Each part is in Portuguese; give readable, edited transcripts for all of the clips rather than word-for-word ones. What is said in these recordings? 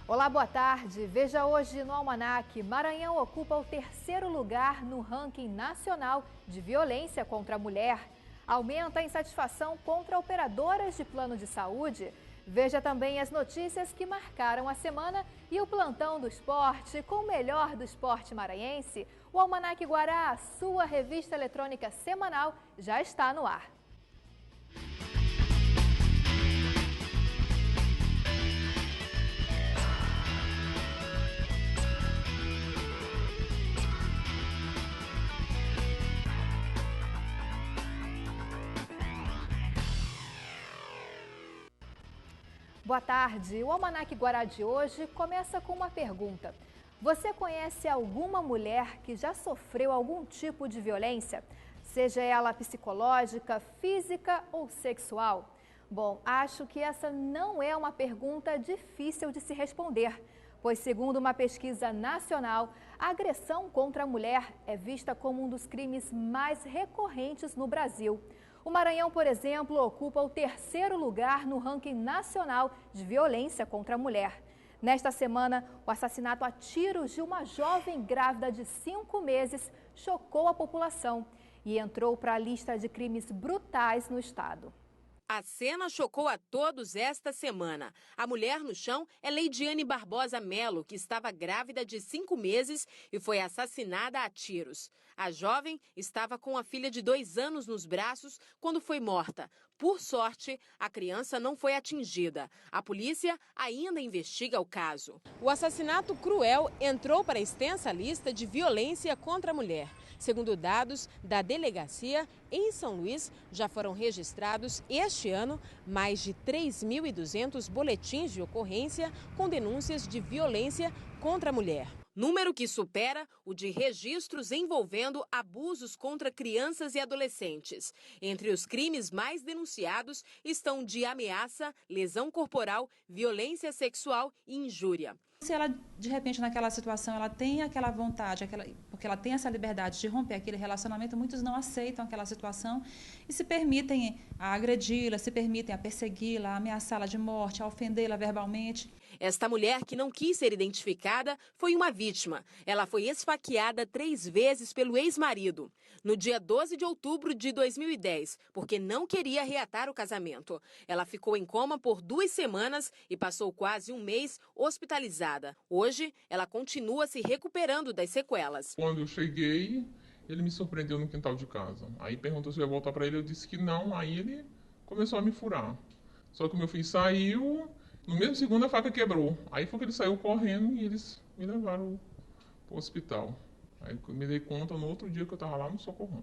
Olá, boa tarde. Veja hoje no Almanac, Maranhão ocupa o 3º lugar no ranking nacional de violência contra a mulher. Aumenta a insatisfação contra operadoras de plano de saúde. Veja também as notícias que marcaram a semana e o plantão do esporte com o melhor do esporte maranhense. O Almanac Guará, a sua revista eletrônica semanal, já está no ar. Boa tarde. O Almanac Guará de hoje começa com uma pergunta. Você conhece alguma mulher que já sofreu algum tipo de violência? Seja ela psicológica, física ou sexual? Bom, acho que essa não é uma pergunta difícil de se responder, pois segundo uma pesquisa nacional, a agressão contra a mulher é vista como um dos crimes mais recorrentes no Brasil. O Maranhão, por exemplo, ocupa o 3º lugar no ranking nacional de violência contra a mulher. Nesta semana, o assassinato a tiros de uma jovem grávida de 5 meses chocou a população e entrou para a lista de crimes brutais no estado. A cena chocou a todos esta semana. A mulher no chão é Leidiane Barbosa Melo, que estava grávida de 5 meses e foi assassinada a tiros. A jovem estava com a filha de 2 anos nos braços quando foi morta. Por sorte, a criança não foi atingida. A polícia ainda investiga o caso. O assassinato cruel entrou para a extensa lista de violência contra a mulher. Segundo dados da delegacia, em São Luís, já foram registrados este ano mais de 3.200 boletins de ocorrência com denúncias de violência contra a mulher. Número que supera o de registros envolvendo abusos contra crianças e adolescentes. Entre os crimes mais denunciados estão de ameaça, lesão corporal, violência sexual e injúria. Se ela, de repente, naquela situação, ela tem aquela vontade, porque ela tem essa liberdade de romper aquele relacionamento, muitos não aceitam aquela situação e se permitem a agredi-la, se permitem a persegui-la, a ameaçá-la de morte, a ofendê-la verbalmente. Esta mulher, que não quis ser identificada, foi uma vítima. Ela foi esfaqueada 3 vezes pelo ex-marido, no dia 12 de outubro de 2010, porque não queria reatar o casamento. Ela ficou em coma por 2 semanas e passou quase 1 mês hospitalizada. Hoje, ela continua se recuperando das sequelas. Quando eu cheguei, ele me surpreendeu no quintal de casa. Aí perguntou se eu ia voltar para ele, eu disse que não. Aí ele começou a me furar. Só que o meu filho saiu, no mesmo segundo a faca quebrou. Aí foi que ele saiu correndo e eles me levaram para o hospital. Aí eu me dei conta no outro dia que eu estava lá no socorrão.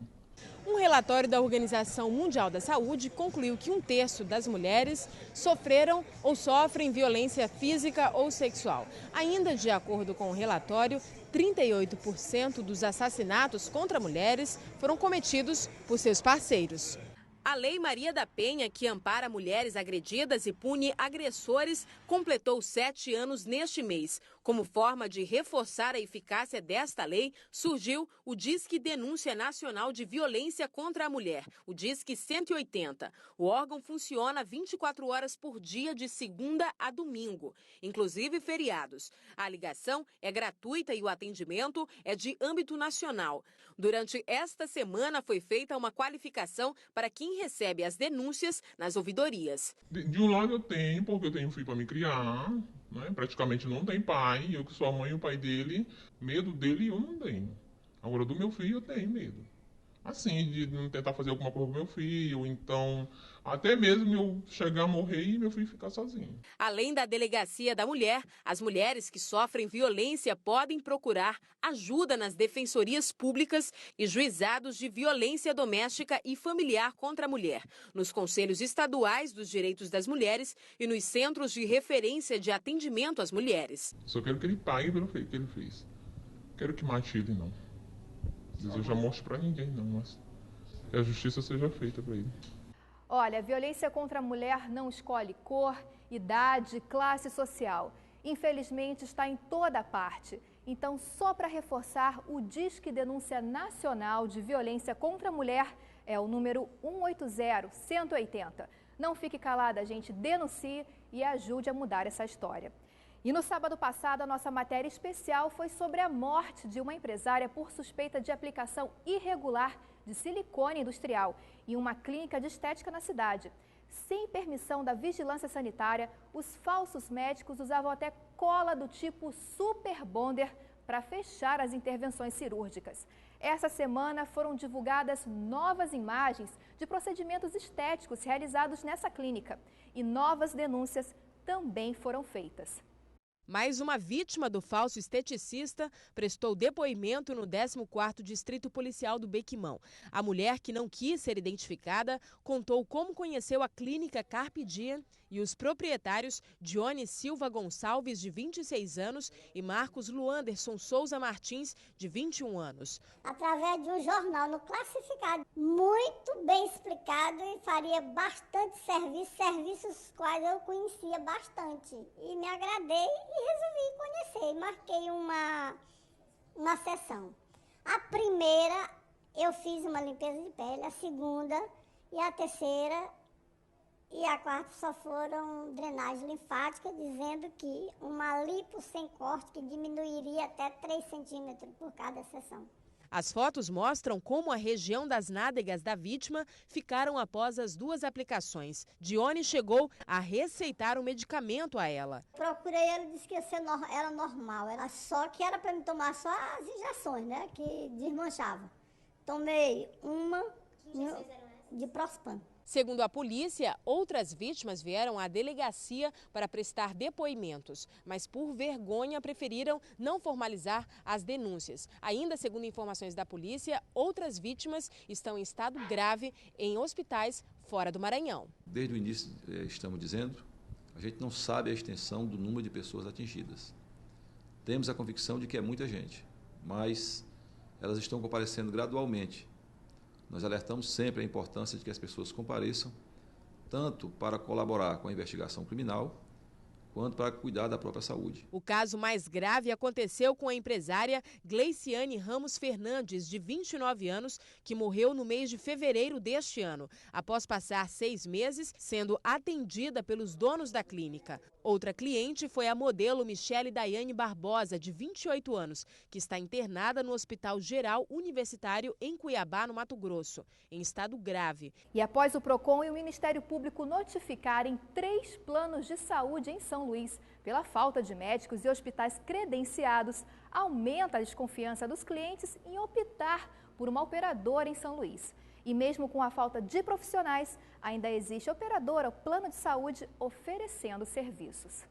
Um relatório da Organização Mundial da Saúde concluiu que 1/3 das mulheres sofreram ou sofrem violência física ou sexual. Ainda de acordo com o relatório, 38% dos assassinatos contra mulheres foram cometidos por seus parceiros. A Lei Maria da Penha, que ampara mulheres agredidas e pune agressores, completou 7 anos neste mês. Como forma de reforçar a eficácia desta lei, surgiu o Disque Denúncia Nacional de Violência contra a Mulher, o Disque 180. O órgão funciona 24 horas por dia, de segunda a domingo, inclusive feriados. A ligação é gratuita e o atendimento é de âmbito nacional. Durante esta semana foi feita uma qualificação para quem recebe as denúncias nas ouvidorias. De um lado eu tenho, porque eu tenho filho para me criar, né? Praticamente não tem pai, eu que sou a mãe e o pai dele, medo dele eu não tenho. Agora do meu filho eu tenho medo. Assim, de não tentar fazer alguma coisa com meu filho, então até mesmo eu chegar a morrer e meu filho ficar sozinho. Além da Delegacia da Mulher, as mulheres que sofrem violência podem procurar ajuda nas defensorias públicas e juizados de violência doméstica e familiar contra a mulher, nos conselhos estaduais dos direitos das mulheres e nos centros de referência de atendimento às mulheres. Só quero que ele pague pelo que ele fez. Quero que mate ele, não. Eu já mostro pra ninguém, não, mas que a justiça seja feita para ele. Olha, a violência contra a mulher não escolhe cor, idade, classe social. Infelizmente, está em toda parte. Então, só para reforçar, o Disque Denúncia Nacional de Violência contra a Mulher é o número 180-180. Não fique calada, gente, denuncie e ajude a mudar essa história. E no sábado passado, a nossa matéria especial foi sobre a morte de uma empresária por suspeita de aplicação irregular de silicone industrial em uma clínica de estética na cidade. Sem permissão da vigilância sanitária, os falsos médicos usavam até cola do tipo Super Bonder para fechar as intervenções cirúrgicas. Essa semana foram divulgadas novas imagens de procedimentos estéticos realizados nessa clínica e novas denúncias também foram feitas. Mais uma vítima do falso esteticista prestou depoimento no 14º Distrito Policial do Bequimão. A mulher, que não quis ser identificada, contou como conheceu a clínica Carpe Diem e os proprietários Dione Silva Gonçalves, de 26 anos, e Marcos Luanderson Souza Martins, de 21 anos. Através de um jornal no Classificado, muito bem explicado, e faria bastante serviços quais eu conhecia bastante. E me agradei e resolvi conhecer. Marquei uma sessão. A primeira, eu fiz uma limpeza de pele, a segunda e a terceira e a quarta só foram drenagem linfática, dizendo que uma lipo sem corte que diminuiria até 3 centímetros por cada sessão. As fotos mostram como a região das nádegas da vítima ficaram após as 2 aplicações. Dione chegou a receitar o medicamento a ela. Procurei ele, disse que era normal, só que era para me tomar só as injeções, né, que desmanchava. Tomei uma de Prospan. Segundo a polícia, outras vítimas vieram à delegacia para prestar depoimentos, mas por vergonha preferiram não formalizar as denúncias. Ainda segundo informações da polícia, outras vítimas estão em estado grave em hospitais fora do Maranhão. Desde o início estamos dizendo, a gente não sabe a extensão do número de pessoas atingidas. Temos a convicção de que é muita gente, mas elas estão comparecendo gradualmente. Nós alertamos sempre a importância de que as pessoas compareçam, tanto para colaborar com a investigação criminal, quanto para cuidar da própria saúde. O caso mais grave aconteceu com a empresária Gleiciane Ramos Fernandes, de 29 anos, que morreu no mês de fevereiro deste ano, após passar 6 meses sendo atendida pelos donos da clínica. Outra cliente foi a modelo Michele Daiane Barbosa, de 28 anos, que está internada no Hospital Geral Universitário em Cuiabá, no Mato Grosso, em estado grave. E após o PROCON e o Ministério Público notificarem 3 planos de saúde em São Luís pela falta de médicos e hospitais credenciados, aumenta a desconfiança dos clientes em optar por uma operadora em São Luís. E mesmo com a falta de profissionais, ainda existe operadora, plano de saúde, oferecendo serviços.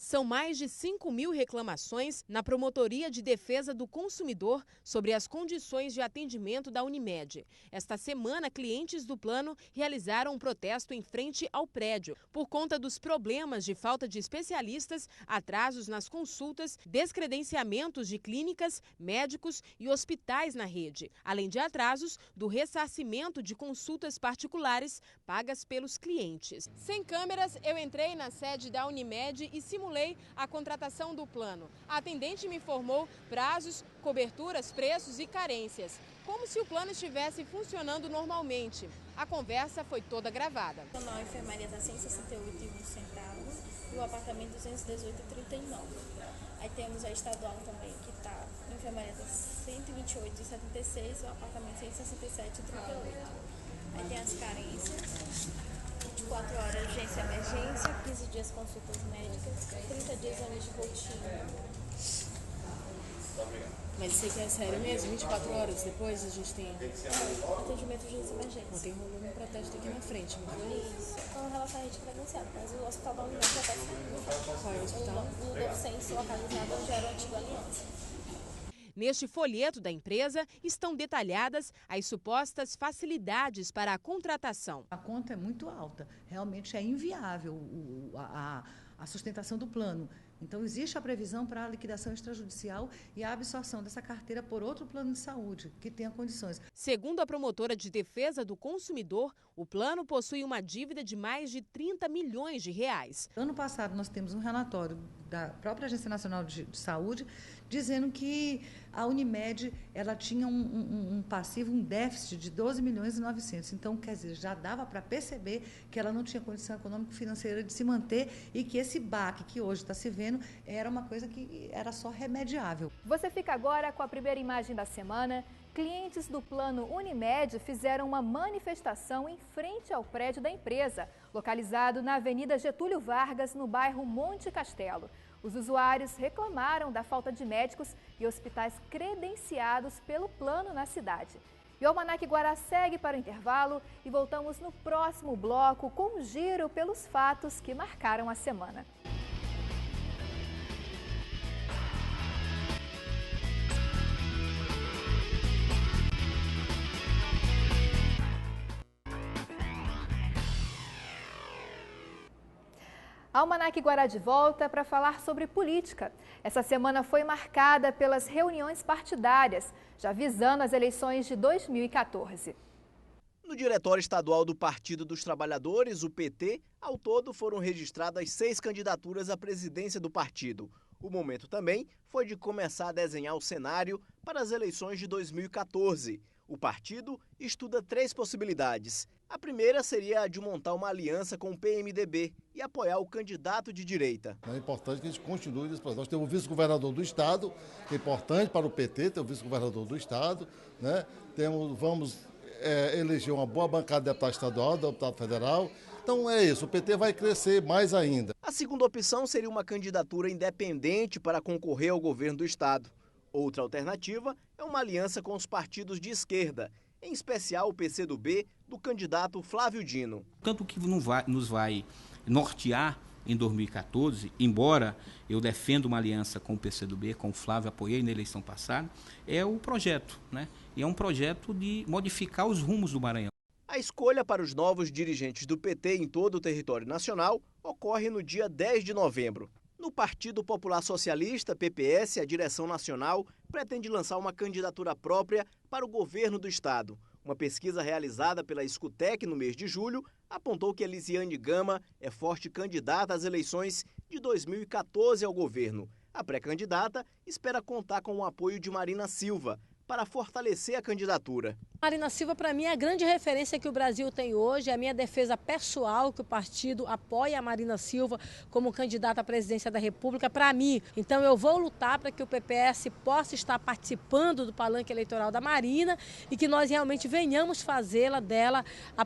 São mais de 5.000 reclamações na Promotoria de Defesa do Consumidor sobre as condições de atendimento da Unimed. Esta semana, clientes do plano realizaram um protesto em frente ao prédio por conta dos problemas de falta de especialistas, atrasos nas consultas, descredenciamentos de clínicas, médicos e hospitais na rede, além de atrasos do ressarcimento de consultas particulares pagas pelos clientes. Sem câmeras, eu entrei na sede da Unimed e simulei a contratação do plano. A atendente me informou prazos, coberturas, preços e carências, como se o plano estivesse funcionando normalmente. A conversa foi toda gravada. A enfermaria está R$ 168,01 e o apartamento R$ 218,39. Aí temos a estadual também, que está, a enfermaria está R$ 128,76 e o apartamento R$ 167,38. Aí tem as carências. 24 horas urgência e emergência, 15 dias consultas médicas, 30 dias exames de rotina. Mas isso aqui é sério mesmo? 24 horas depois a gente tem atendimento de urgência e emergência. Ontem rolou um protesto aqui na frente, não foi? Isso, com relação à rede credenciada, mas o hospital da União já está saindo. Qual é o hospital? O Novo Censo, localizado onde era o antigo Aliança. Neste folheto da empresa estão detalhadas as supostas facilidades para a contratação. A conta é muito alta, realmente é inviável a sustentação do plano. Então, existe a previsão para a liquidação extrajudicial e a absorção dessa carteira por outro plano de saúde, que tenha condições. Segundo a promotora de defesa do consumidor, o plano possui uma dívida de mais de 30 milhões de reais. Ano passado, nós temos um relatório da própria Agência Nacional de Saúde dizendo que a Unimed ela tinha um passivo, um déficit de 12 milhões e 900. Então, quer dizer, já dava para perceber que ela não tinha condição econômica e financeira de se manter e que esse baque que hoje está se vendo dizendo, era uma coisa que era só remediável. Você fica agora com a primeira imagem da semana. Clientes do plano Unimed fizeram uma manifestação em frente ao prédio da empresa, localizado na Avenida Getúlio Vargas, no bairro Monte Castelo. Os usuários reclamaram da falta de médicos e hospitais credenciados pelo plano na cidade. E o Almanac Guará segue para o intervalo e voltamos no próximo bloco com um giro pelos fatos que marcaram a semana. Almanac Guará de volta para falar sobre política. Essa semana foi marcada pelas reuniões partidárias, já visando as eleições de 2014. No Diretório Estadual do Partido dos Trabalhadores, o PT, ao todo foram registradas 6 candidaturas à presidência do partido. O momento também foi de começar a desenhar o cenário para as eleições de 2014. O partido estuda 3 possibilidades. A primeira seria a de montar uma aliança com o PMDB e apoiar o candidato de direita. É importante que a gente continue nesse processo. Nós temos o vice-governador do Estado, que é importante para o PT ter o vice-governador do Estado, né? Vamos eleger uma boa bancada de deputado estadual, de deputado federal. Então é isso, o PT vai crescer mais ainda. A segunda opção seria uma candidatura independente para concorrer ao governo do Estado. Outra alternativa é uma aliança com os partidos de esquerda, em especial o PCdoB, do candidato Flávio Dino. Tanto que nos vai nortear em 2014, embora eu defenda uma aliança com o PCdoB, com o Flávio, apoiei na eleição passada, é o projeto, né? E é um projeto de modificar os rumos do Maranhão. A escolha para os novos dirigentes do PT em todo o território nacional ocorre no dia 10 de novembro. No Partido Popular Socialista, PPS, a direção nacional pretende lançar uma candidatura própria para o governo do Estado. Uma pesquisa realizada pela Escutec no mês de julho apontou que Elisiane Gama é forte candidata às eleições de 2014 ao governo. A pré-candidata espera contar com o apoio de Marina Silva para fortalecer a candidatura. Marina Silva, para mim, é a grande referência que o Brasil tem hoje. É a minha defesa pessoal que o partido apoia a Marina Silva como candidata à presidência da República para mim. Então eu vou lutar para que o PPS possa estar participando do palanque eleitoral da Marina e que nós realmente venhamos fazê-la dela a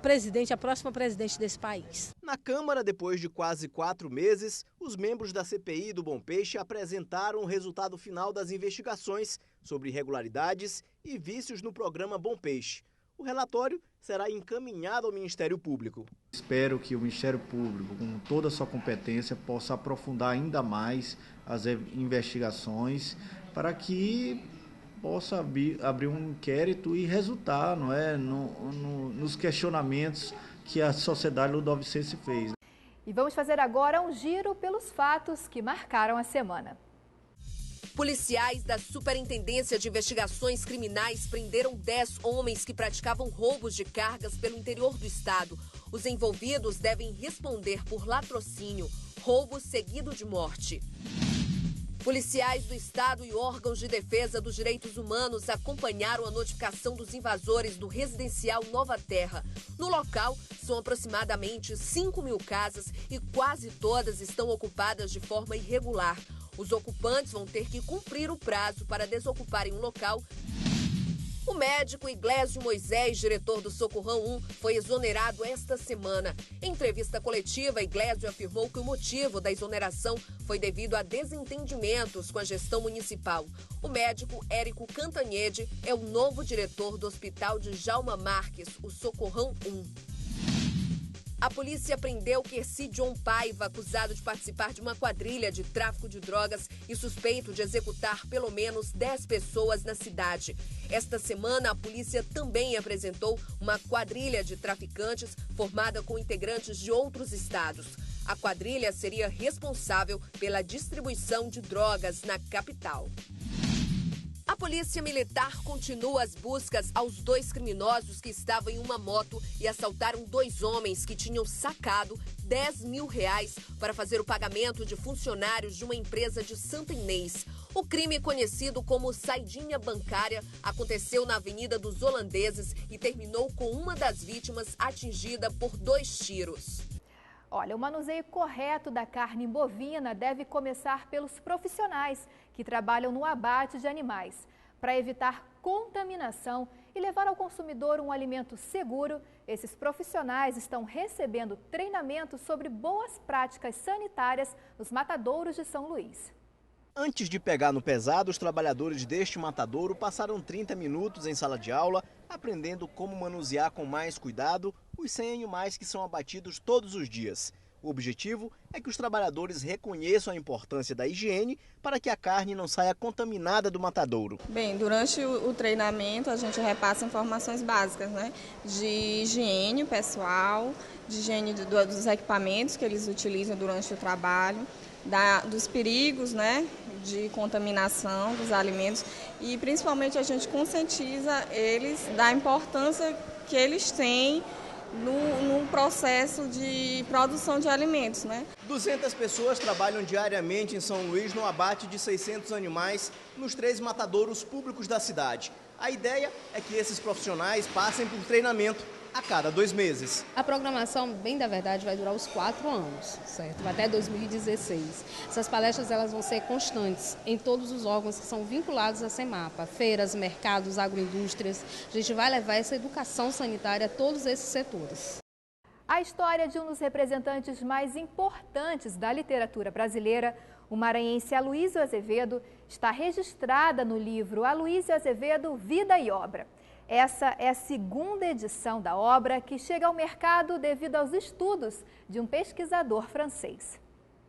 próxima presidente desse país. Na Câmara, depois de quase 4 meses, os membros da CPI do Bom Peixe apresentaram o resultado final das investigações sobre irregularidades e vícios no programa Bom Peixe. O relatório será encaminhado ao Ministério Público. Espero que o Ministério Público, com toda a sua competência, possa aprofundar ainda mais as investigações para que possa abrir um inquérito e resultar, não é, nos questionamentos que a sociedade ludovicense fez. E vamos fazer agora um giro pelos fatos que marcaram a semana. Policiais da Superintendência de Investigações Criminais prenderam 10 homens que praticavam roubos de cargas pelo interior do estado. Os envolvidos devem responder por latrocínio, roubo seguido de morte. Policiais do estado e órgãos de defesa dos direitos humanos acompanharam a notificação dos invasores do residencial Nova Terra. No local, são aproximadamente 5.000 casas e quase todas estão ocupadas de forma irregular. Os ocupantes vão ter que cumprir o prazo para desocuparem o local. O médico Iglesio Moisés, diretor do Socorrão 1, foi exonerado esta semana. Em entrevista coletiva, Iglesio afirmou que o motivo da exoneração foi devido a desentendimentos com a gestão municipal. O médico Érico Cantanhede é o novo diretor do Hospital de Djalma Marques, o Socorrão 1. A polícia prendeu Querci John Paiva, acusado de participar de uma quadrilha de tráfico de drogas e suspeito de executar pelo menos 10 pessoas na cidade. Esta semana, a polícia também apresentou uma quadrilha de traficantes formada com integrantes de outros estados. A quadrilha seria responsável pela distribuição de drogas na capital. A Polícia Militar continua as buscas aos 2 criminosos que estavam em uma moto e assaltaram 2 homens que tinham sacado R$10.000 para fazer o pagamento de funcionários de uma empresa de Santa Inês. O crime, conhecido como saidinha bancária, aconteceu na Avenida dos Holandeses e terminou com uma das vítimas atingida por 2 tiros. Olha, o manuseio correto da carne bovina deve começar pelos profissionais que trabalham no abate de animais. Para evitar contaminação e levar ao consumidor um alimento seguro, esses profissionais estão recebendo treinamento sobre boas práticas sanitárias nos matadouros de São Luís. Antes de pegar no pesado, os trabalhadores deste matadouro passaram 30 minutos em sala de aula, aprendendo como manusear com mais cuidado os 100 animais que são abatidos todos os dias. O objetivo é que os trabalhadores reconheçam a importância da higiene para que a carne não saia contaminada do matadouro. Bem, durante o treinamento a gente repassa informações básicas, né? De higiene pessoal, de higiene dos equipamentos que eles utilizam durante o trabalho, dos perigos, né, de contaminação dos alimentos e principalmente a gente conscientiza eles da importância que eles têm no processo de produção de alimentos, né? 200 pessoas trabalham diariamente em São Luís no abate de 600 animais nos 3 matadouros públicos da cidade. A ideia é que esses profissionais passem por treinamento a cada 2 meses. A programação, bem da verdade, vai durar os 4 anos, certo? Vai até 2016. Essas palestras elas vão ser constantes em todos os órgãos que são vinculados à Semapa, feiras, mercados, agroindústrias. A gente vai levar essa educação sanitária a todos esses setores. A história de um dos representantes mais importantes da literatura brasileira, o maranhense Aloysio Azevedo, está registrada no livro Aloysio Azevedo, Vida e Obra. Essa é a 2ª edição da obra que chega ao mercado devido aos estudos de um pesquisador francês.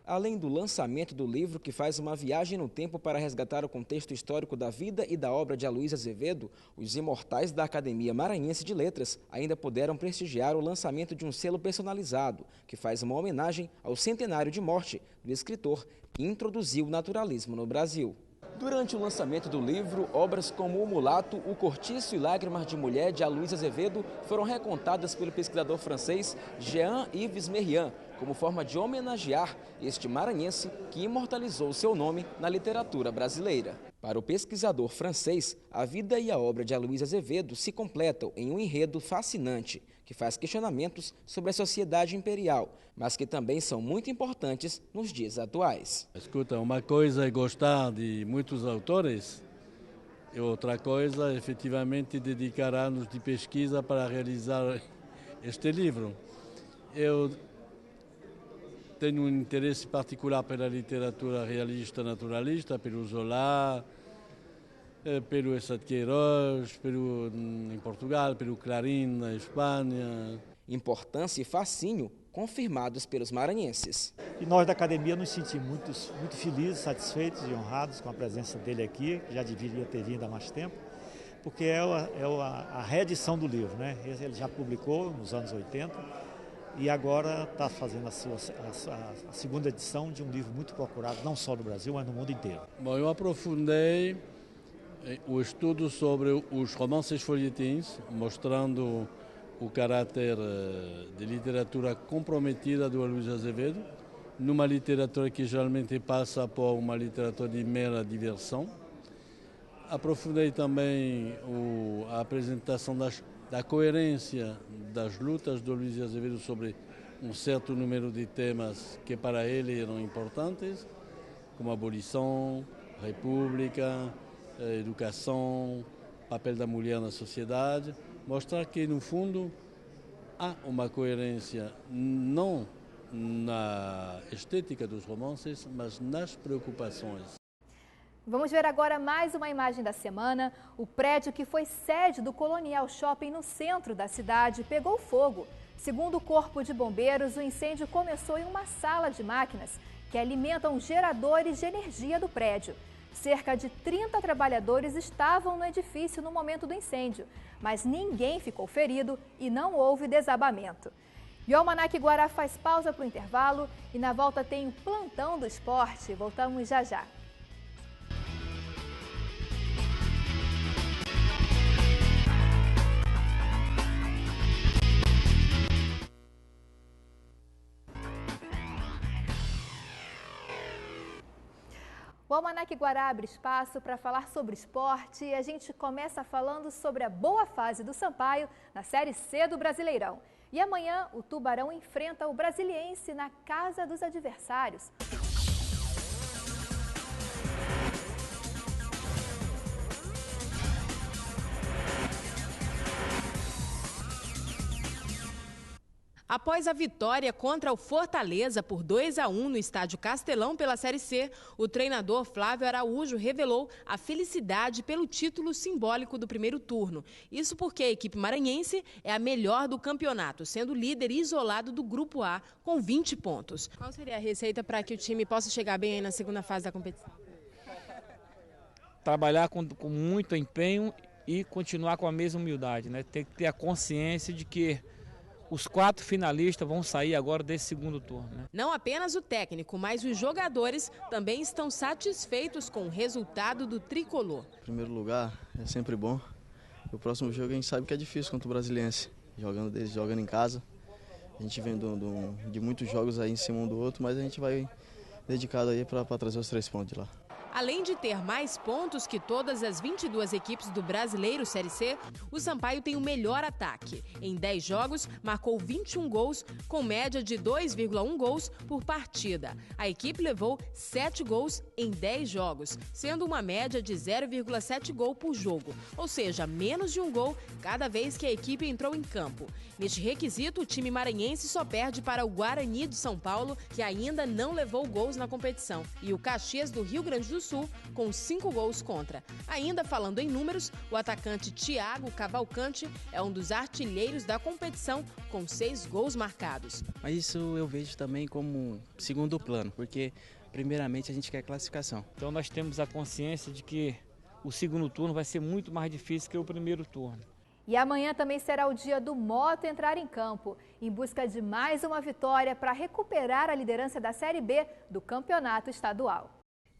Além do lançamento do livro, que faz uma viagem no tempo para resgatar o contexto histórico da vida e da obra de Aloysio Azevedo, os imortais da Academia Maranhense de Letras ainda puderam prestigiar o lançamento de um selo personalizado, que faz uma homenagem ao centenário de morte do escritor que introduziu o naturalismo no Brasil. Durante o lançamento do livro, obras como O Mulato, O Cortiço e Lágrimas de Mulher, de Aloysio Azevedo, foram recontadas pelo pesquisador francês Jean-Yves Merian, como forma de homenagear este maranhense que imortalizou seu nome na literatura brasileira. Para o pesquisador francês, a vida e a obra de Aloysio Azevedo se completam em um enredo fascinante, que faz questionamentos sobre a sociedade imperial, mas que também são muito importantes nos dias atuais. Escuta, uma coisa é gostar de muitos autores e outra coisa é efetivamente dedicar anos de pesquisa para realizar este livro. Eu tenho um interesse particular pela literatura realista naturalista, pelo Zola, pelo Eça de Queiroz, em Portugal, pelo Clarín na Espanha. Importância e fascínio confirmados pelos maranhenses. E nós da academia nos sentimos muito felizes, satisfeitos e honrados com a presença dele aqui, que já deveria ter vindo há mais tempo, porque é a reedição do livro, né? Ele já publicou nos anos 80 e agora está fazendo a 2ª edição de um livro muito procurado, não só no Brasil, mas no mundo inteiro. Bom, eu aprofundei o estudo sobre os romances folhetins, mostrando o caráter de literatura comprometida do Aloysio Azevedo, numa literatura que geralmente passa por uma literatura de mera diversão. Aprofundei também a apresentação da coerência das lutas do Aloysio Azevedo sobre um certo número de temas que para ele eram importantes, como a abolição, república, educação, papel da mulher na sociedade, mostrar que, no fundo, há uma coerência não na estética dos romances, mas nas preocupações. Vamos ver agora mais uma imagem da semana. O prédio que foi sede do Colonial Shopping no centro da cidade pegou fogo. Segundo o Corpo de Bombeiros, o incêndio começou em uma sala de máquinas que alimentam geradores de energia do prédio. Cerca de 30 trabalhadores estavam no edifício no momento do incêndio, mas ninguém ficou ferido e não houve desabamento. E o Almanac Guará faz pausa para o intervalo e na volta tem o Plantão do Esporte. Voltamos já já. O Almanac Guará abre espaço para falar sobre esporte e a gente começa falando sobre a boa fase do Sampaio na Série C do Brasileirão. E amanhã o Tubarão enfrenta o Brasiliense na casa dos adversários. Após a vitória contra o Fortaleza por 2-1 no estádio Castelão pela Série C, o treinador Flávio Araújo revelou a felicidade pelo título simbólico do primeiro turno. Isso porque a equipe maranhense é a melhor do campeonato, sendo líder isolado do Grupo A com 20 pontos. Qual seria a receita para que o time possa chegar bem aí na segunda fase da competição? Trabalhar com muito empenho e continuar com a mesma humildade, né? Tem que ter a consciência de que os 4 finalistas vão sair agora desse segundo turno, né? Não apenas o técnico, mas os jogadores também estão satisfeitos com o resultado do tricolor. Em primeiro lugar, é sempre bom. O próximo jogo a gente sabe que é difícil contra o Brasiliense, jogando em casa. A gente vem de muitos jogos aí em cima um do outro, mas a gente vai dedicado aí para trazer os 3 pontos de lá. Além de ter mais pontos que todas as 22 equipes do Brasileiro Série C, o Sampaio tem o melhor ataque. Em 10 jogos, marcou 21 gols, com média de 2,1 gols por partida. A equipe levou 7 gols em 10 jogos, sendo uma média de 0,7 gol por jogo, ou seja, menos de um gol cada vez que a equipe entrou em campo. Neste requisito, o time maranhense só perde para o Guarani de São Paulo, que ainda não levou gols na competição, e o Caxias do Rio Grande do Sul, com 5 gols contra. Ainda falando em números, o atacante Thiago Cavalcante é um dos artilheiros da competição, com 6 gols marcados. Mas isso eu vejo também como segundo plano, porque primeiramente a gente quer classificação. Então nós temos a consciência de que o segundo turno vai ser muito mais difícil que o primeiro turno. E amanhã também será o dia do Moto entrar em campo, em busca de mais uma vitória para recuperar a liderança da Série B do Campeonato Estadual.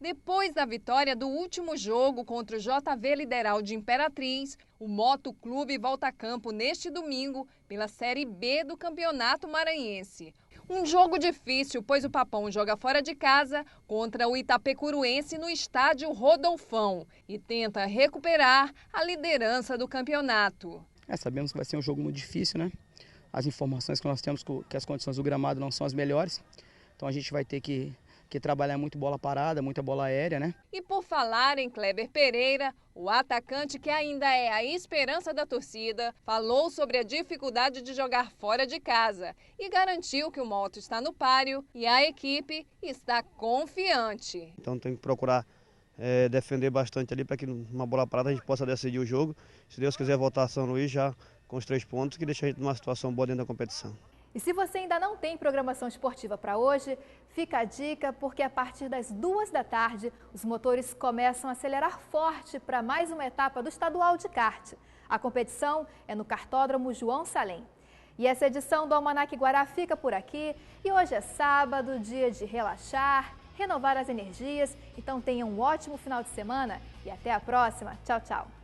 Depois da vitória do último jogo contra o JV Lideral de Imperatriz, o Moto Clube volta a campo neste domingo pela Série B do Campeonato Maranhense. Um jogo difícil, pois o Papão joga fora de casa contra o Itapecuruense no estádio Rodolfão e tenta recuperar a liderança do campeonato. Sabemos que vai ser um jogo muito difícil, né? As informações que nós temos que as condições do gramado não são as melhores, então a gente vai ter que trabalhar muito bola parada, muita bola aérea, né? E por falar em Kleber Pereira, o atacante que ainda é a esperança da torcida, falou sobre a dificuldade de jogar fora de casa e garantiu que o Moto está no páreo e a equipe está confiante. Então tem que procurar defender bastante ali para que numa bola parada a gente possa decidir o jogo. Se Deus quiser voltar a São Luís já com os 3 pontos, que deixa a gente numa situação boa dentro da competição. E se você ainda não tem programação esportiva para hoje, fica a dica porque a partir das 2 da tarde os motores começam a acelerar forte para mais uma etapa do Estadual de Kart. A competição é no Kartódromo João Salem. E essa edição do Almanac Guará fica por aqui. E hoje é sábado, dia de relaxar, renovar as energias. Então tenha um ótimo final de semana e até a próxima. Tchau, tchau.